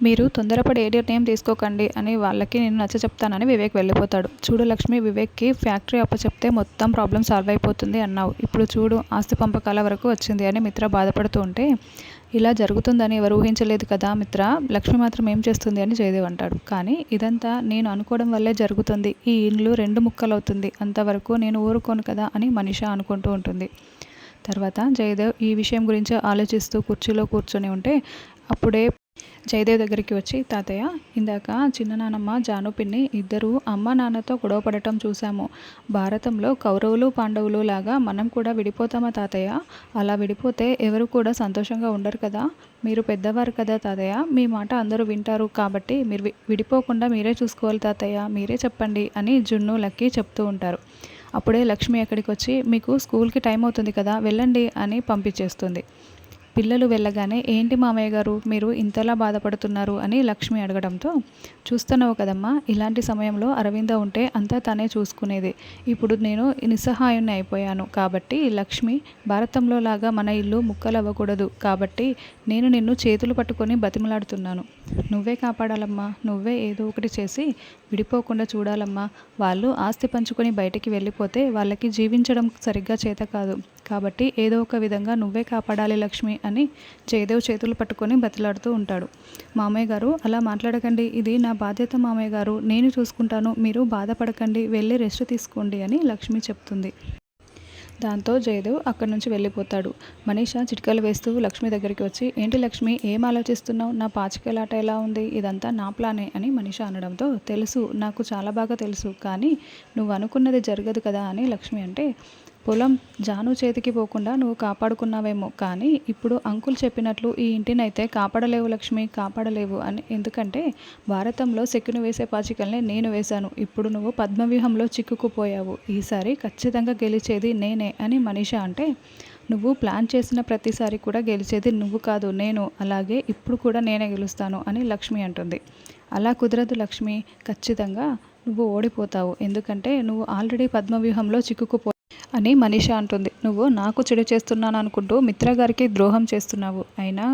మీరు తొందరపడి ఏ నిర్ణయం తీసుకోకండి అని వాళ్ళకి నేను నచ్చచెప్తానని వివేక్ వెళ్ళిపోతాడు. చూడు లక్ష్మి, వివేక్కి ఫ్యాక్టరీ అప్పచెప్తే మొత్తం ప్రాబ్లం సాల్వ్ అయిపోతుంది అన్నావు. ఇప్పుడు చూడు ఆస్తి పంపకాల వరకు వచ్చింది అని మిత్ర బాధపడుతూ ఉంటే, ఇలా జరుగుతుందని ఎవరు ఊహించలేదు కదా మిత్ర, లక్ష్మి మాత్రం ఏం చేస్తుంది అని జయదేవ్ అంటాడు. కానీ ఇదంతా నేను అనుకోవడం వల్లే జరుగుతుంది. ఈ ఇల్లు 2 ముక్కలవుతుంది, అంతవరకు నేను ఊరుకోను కదా అని మనీషా అనుకుంటూ ఉంటుంది. తర్వాత జయదేవ్ ఈ విషయం గురించి ఆలోచిస్తూ కుర్చీలో కూర్చొని ఉంటే అప్పుడే జయదేవ్ దగ్గరికి వచ్చి, తాతయ్య, ఇందాక చిన్ననానమ్మ జాను పిన్ని ఇద్దరూ అమ్మ నాన్నతో గొడవ పడటం చూశాము. భారతంలో కౌరవులు పాండవులు లాగా మనం కూడా విడిపోతామా తాతయ్య? అలా విడిపోతే ఎవరు కూడా సంతోషంగా ఉండరు కదా. మీరు పెద్దవారు కదా తాతయ్య, మీ మాట అందరూ వింటారు కాబట్టి మీరు విడిపోకుండా మీరే చూసుకోవాలి తాతయ్య, మీరే చెప్పండి అని జున్ను లక్కీ చెప్తూ ఉంటారు. అప్పుడే లక్ష్మి అక్కడికి వచ్చి, మీకు స్కూల్కి టైం అవుతుంది కదా, వెళ్ళండి అని పంపించేస్తుంది. పిల్లలు వెళ్ళగానే, ఏంటి మామయ్య గారు మీరు ఇంతలా బాధపడుతున్నారు అని లక్ష్మి అడగడంతో, చూస్తున్నావు కదమ్మా, ఇలాంటి సమయంలో అరవింద ఉంటే అంతా తనే చూసుకునేది. ఇప్పుడు నేను నిస్సహాయుణ్ణి అయిపోయాను కాబట్టి లక్ష్మి, భారతంలో లాగా మన ఇల్లు ముక్కలవ్వకూడదు కాబట్టి నేను నిన్ను చేతులు పట్టుకొని బతిమలాడుతున్నాను. నువ్వే కాపాడాలమ్మా, నువ్వే ఏదో ఒకటి చేసి విడిపోకుండా చూడాలమ్మా. వాళ్ళు ఆస్తి పంచుకొని బయటికి వెళ్ళిపోతే వాళ్ళకి జీవించడం సరిగ్గా చేత కాదు కాబట్టి ఏదో ఒక విధంగా నువ్వే కాపాడాలి లక్ష్మి అని జయదేవ్ చేతులు పట్టుకొని బతిలాడుతూ ఉంటాడు. మామయ్య గారు అలా మాట్లాడకండి, ఇది నా బాధ్యత మామయ్య గారు, నేను చూసుకుంటాను, మీరు బాధపడకండి, వెళ్ళి రెస్ట్ తీసుకోండి అని లక్ష్మి చెప్తుంది. దాంతో జయదేవ్ అక్కడి నుంచి వెళ్ళిపోతాడు. మనీషా చిట్కలు వేస్తూ లక్ష్మి దగ్గరికి వచ్చి, ఏంటి లక్ష్మి, ఏం ఆలోచిస్తున్నావు? నా పాచికలాట ఎలా ఉంది? ఇదంతా నా ప్లానే అని మనీషా అనడంతో, తెలుసు, నాకు చాలా బాగా తెలుసు, కానీ నువ్వు అనుకున్నది జరగదు కదా అని లక్ష్మి అంటే, పొలం జాను చేతికి పోకుండా నువ్వు కాపాడుకున్నావేమో, కానీ ఇప్పుడు అంకుల్ చెప్పినట్లు ఈ ఇంటినైతే కాపాడలేవు లక్ష్మి, కాపాడలేవు అని. ఎందుకంటే భారతంలో సెక్కును వేసే పాచికల్ని నేను వేశాను. ఇప్పుడు నువ్వు పద్మవ్యూహంలో చిక్కుకుపోయావు. ఈసారి ఖచ్చితంగా గెలిచేది నేనే అని మనీషా అంటే, నువ్వు ప్లాన్ చేసిన ప్రతిసారి కూడా గెలిచేది నువ్వు కాదు నేను, అలాగే ఇప్పుడు కూడా నేనే గెలుస్తాను అని లక్ష్మి అంటుంది. అలా కుదరదు లక్ష్మి, ఖచ్చితంగా నువ్వు ఓడిపోతావు, ఎందుకంటే నువ్వు ఆల్రెడీ పద్మవ్యూహంలో చిక్కుకుపో అని మనీషా అంటుంది. నువ్వు నాకు చెడు చేస్తున్నాను అనుకుంటూ మిత్ర గారికి ద్రోహం చేస్తున్నావు. అయినా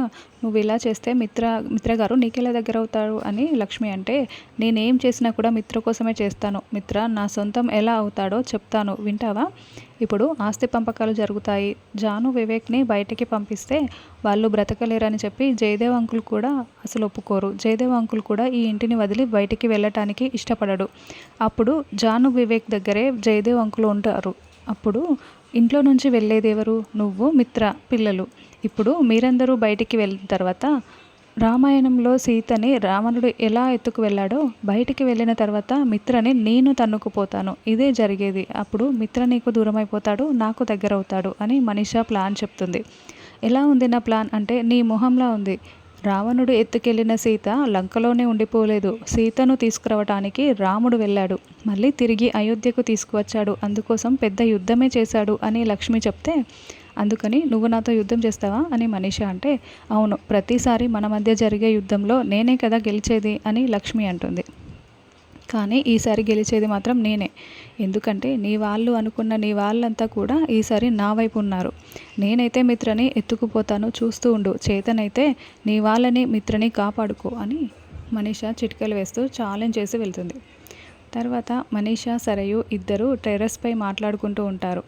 నువ్వు ఇలా చేస్తే మిత్ర గారు నీకెలా దగ్గర అవుతారు అని లక్ష్మి అంటే, నేనేం చేసినా కూడా మిత్ర కోసమే చేస్తాను. మిత్ర నా సొంతం ఎలా అవుతాడో చెప్తాను, వింటావా? ఇప్పుడు ఆస్తి పంపకాలు జరుగుతాయి. జాను వివేక్ని బయటికి పంపిస్తే వాళ్ళు బ్రతకలేరని చెప్పి జయదేవ్ అంకుల్ కూడా అసలు ఒప్పుకోరు. జయదేవ్ అంకుల్ కూడా ఈ ఇంటిని వదిలి బయటికి వెళ్ళటానికి ఇష్టపడడు. అప్పుడు జాను వివేక్ దగ్గరే జయదేవ్ అంకుల్ ఉంటారు. అప్పుడు ఇంట్లో నుంచి వెళ్ళేది ఎవరు? నువ్వు, మిత్ర, పిల్లలు. ఇప్పుడు మీరందరూ బయటికి వెళ్ళిన తర్వాత రామాయణంలో సీతని రావణుడు ఎలా ఎత్తుకు వెళ్ళాడో బయటికి వెళ్ళిన తర్వాత మిత్రని నేను తన్నుకుపోతాను, ఇదే జరిగేది. అప్పుడు మిత్ర నీకు దూరం అయిపోతాడు, నాకు దగ్గర అవుతాడు అని మనీషా ప్లాన్ చెప్తుంది. ఎలా ఉంది నా ప్లాన్ అంటే, నీ మొహంలా ఉంది. రావణుడు ఎత్తుకెళ్లిన సీత లంకలోనే ఉండిపోలేదు. సీతను తీసుకురావటానికి రాముడు వెళ్ళాడు, మళ్ళీ తిరిగి అయోధ్యకు తీసుకువచ్చాడు, అందుకోసం పెద్ద యుద్ధమే చేశాడు అని లక్ష్మి చెప్తే, అందుకని నువ్వు నాతో యుద్ధం చేస్తావా అని మనీషా అంటే, అవును, ప్రతిసారి మన మధ్య జరిగే యుద్ధంలో నేనే కదా గెలిచేది అని లక్ష్మి అంటుంది. కానీ ఈసారి గెలిచేది మాత్రం నేనే, ఎందుకంటే నీ వాళ్ళు అనుకున్న నీ వాళ్ళంతా కూడా ఈసారి నా వైపు ఉన్నారు. నేనైతే మిత్రని ఎత్తుకుపోతాను, చూస్తూ ఉండు. చేతనైతే నీ వాళ్ళని మిత్రని కాపాడుకో అని మనీషా చిట్కలు వేస్తూ ఛాలెంజ్ చేసి వెళ్తుంది. తర్వాత మనీషా సరయు ఇద్దరు టెర్రస్పై మాట్లాడుకుంటూ ఉంటారు.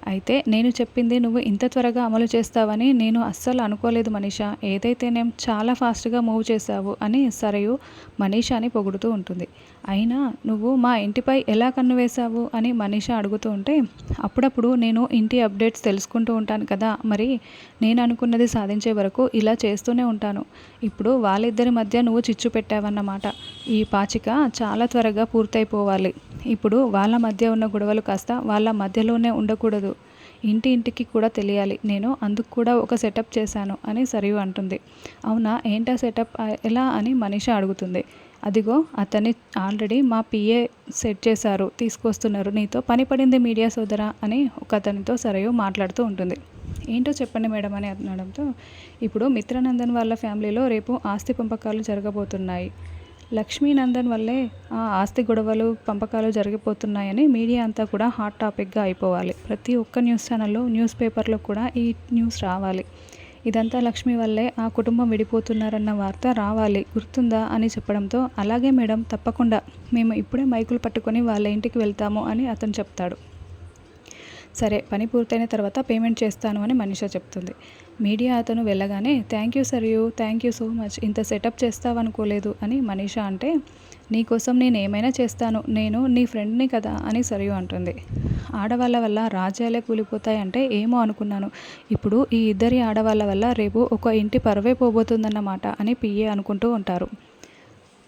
అయితే నేను చెప్పింది నువ్వు ఇంత త్వరగా అమలు చేస్తావని నేను అస్సలు అనుకోలేదు మనీషా, ఏదైతేనేం చాలా ఫాస్ట్గా మూవ్ చేశావు అని సరయు మనీషాని పొగుడుతూ ఉంటుంది. అయినా నువ్వు మా ఇంటిపై ఎలా కన్ను వేశావు అని మనీషా అడుగుతూ ఉంటే, అప్పుడప్పుడు నేను ఇంటి అప్డేట్స్ తెలుసుకుంటూ ఉంటాను కదా, మరి నేను అనుకున్నది సాధించే వరకు ఇలా చేస్తూనే ఉంటాను. ఇప్పుడు వాళ్ళిద్దరి మధ్య నువ్వు చిచ్చు పెట్టావన్నమాట. ఈ పాచిక చాలా త్వరగా పూర్తయిపోవాలి. ఇప్పుడు వాళ్ళ మధ్య ఉన్న గొడవలు కాస్త వాళ్ళ మధ్యలోనే ఉండకూడదు, ఇంటికి కూడా తెలియాలి. నేను అందుకు కూడా ఒక సెటప్ చేశాను అని సరియు అంటుంది. అవునా, ఏంటా సెటప్, ఎలా అని మనీషా అడుగుతుంది. అదిగో అతన్ని ఆల్రెడీ మా పిఏ సెట్ చేశారు, తీసుకొస్తున్నారు, నీతో పని పడింది మీడియా సోదరా అని ఒక అతనితో సరయు మాట్లాడుతూ ఉంటుంది. ఏంటో చెప్పండి మేడం అని అనడంతో, ఇప్పుడు మిత్రనందన్ వాళ్ళ ఫ్యామిలీలో రేపు ఆస్తి పంపకాలు జరగబోతున్నాయి. లక్ష్మీనందన్ వల్లే ఆ ఆస్తి గొడవలు పంపకాలు జరిగిపోతున్నాయని మీడియా అంతా కూడా హాట్ టాపిక్గా అయిపోవాలి. ప్రతి ఒక్క న్యూస్ ఛానల్లో, న్యూస్ పేపర్లో కూడా ఈ న్యూస్ రావాలి. ఇదంతా లక్ష్మి వల్లే ఆ కుటుంబం విడిపోతున్నారన్న వార్త రావాలి గుర్తుందా అని చెప్పడంతో అలాగే మేడం తప్పకుండా మేము ఇప్పుడే మైకులు పట్టుకొని వాళ్ళ ఇంటికి వెళ్తాము అని అతను చెప్తాడు. సరే పని పూర్తయిన తర్వాత పేమెంట్ చేస్తాను అని మనీషా చెప్తుంది. మీడియా అతను వెళ్ళగానే thank you Sarayu, thank you so much, ఇంత సెటప్ చేస్తావనుకోలేదు అని మనీషా అంటే నీకోసం నేను ఏమైనా చేస్తాను, నేను నీ ఫ్రెండ్ని కదా అని సరియు అంటుంది. ఆడవాళ్ళ వల్ల రాజ్యాలే కూలిపోతాయంటే ఏమో అనుకున్నాను, ఇప్పుడు ఈ ఇద్దరి ఆడవాళ్ళ వల్ల రేపు ఒక ఇంటి పరువే పోబోతుందన్నమాట అని పిఏ అనుకుంటూ ఉంటారు.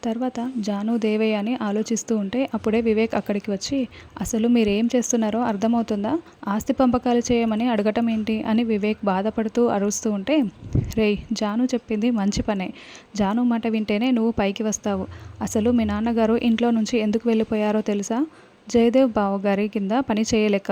తర్వాత జాను దేవయ్య అని ఆలోచిస్తూ ఉంటే అప్పుడే వివేక్ అక్కడికి వచ్చి అసలు మీరేం చేస్తున్నారో అర్థమవుతుందా, ఆస్తి పంపకాలు చేయమని అడగటం ఏంటి అని వివేక్ బాధపడుతూ అరుస్తూ ఉంటే రేయ్ జాను చెప్పింది మంచి పనే, జాను మాట వింటేనే నువ్వు పైకి వస్తావు. అసలు మీ నాన్నగారు ఇంట్లో నుంచి ఎందుకు వెళ్ళిపోయారో తెలుసా, జయదేవ్ బావగారి కింద పని చేయలేక.